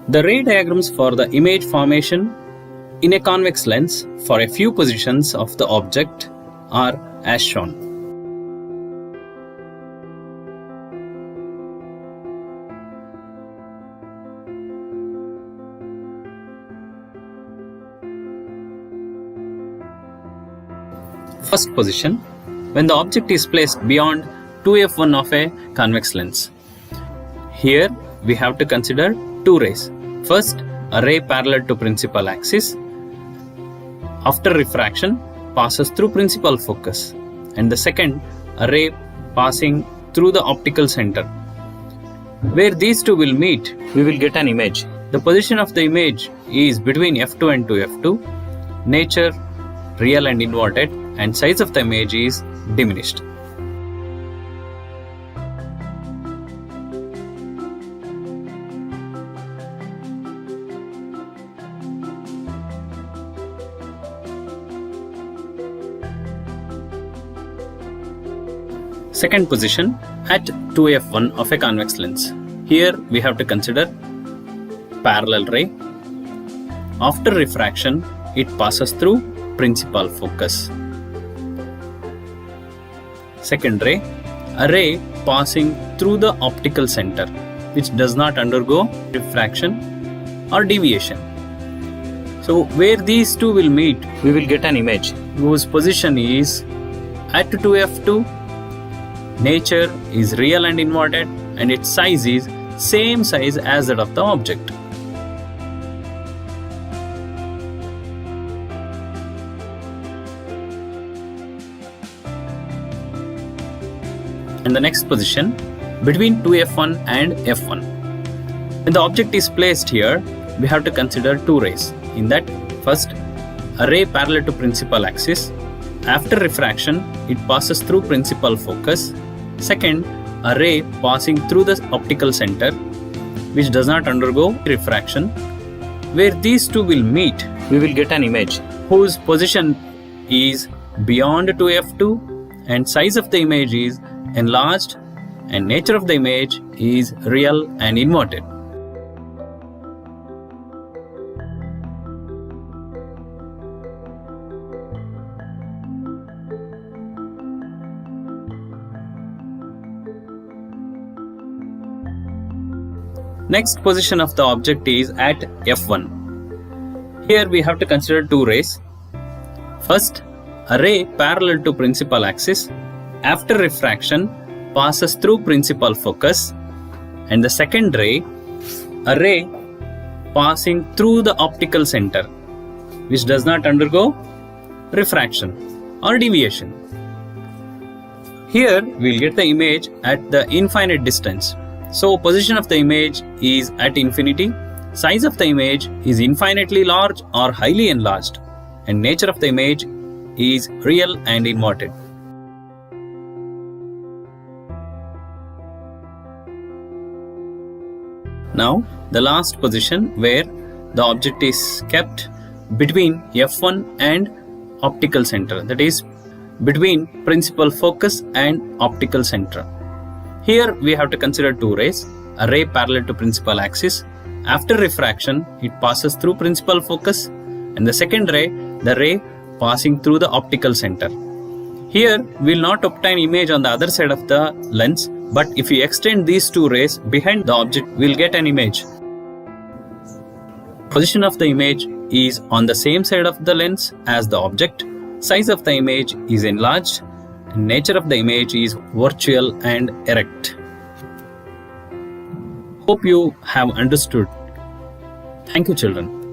The ray diagrams for the image formation in a convex lens for a few positions of the object are as shown. First position, when the object is placed beyond 2f1 of a convex lens. Here we have to consider two rays. First, a ray parallel to principal axis. After refraction, passes through principal focus. And the second, a ray passing through the optical center. Where these two will meet, we will get an image. The position of the image is between f2 and 2f2. Nature, real and inverted, and size of the image is diminished. Second position, at 2f1 of a convex lens. Here we have to consider parallel ray. After refraction, it passes through principal focus. Second ray, a ray passing through the optical center, which does not undergo refraction or deviation. So where these two will meet, we will get an image whose position is at 2f2. Nature is real and inverted, and its size is same size as that of the object. And the next position, between 2f1 and f1. When the object is placed here, we have to consider two rays. In that, first, a ray parallel to principal axis. After refraction, it passes through principal focus. Second, a ray passing through the optical center, which does not undergo refraction. Where these two will meet, we will get an image whose position is beyond 2f2 and size of the image is enlarged and nature of the image is real and inverted. Next position of the object is at f1. Here we have to consider two rays. First, a ray parallel to principal axis. After refraction, passes through principal focus. And the second ray, a ray passing through the optical center, which does not undergo refraction or deviation. Here we will get the image at the infinite distance. So position of the image is at infinity, size of the image is infinitely large or highly enlarged, and nature of the image is real and inverted. Now the last position, where the object is kept between f1 and optical center, that is between principal focus and optical center. Here we have to consider two rays, a ray parallel to principal axis. After refraction, it passes through principal focus, and the second ray, the ray passing through the optical center. Here we will not obtain image on the other side of the lens, but if we extend these two rays behind the object, we will get an image. Position of the image is on the same side of the lens as the object. Size of the image is enlarged. Nature of the image is virtual and erect. Hope you have understood. Thank you, children.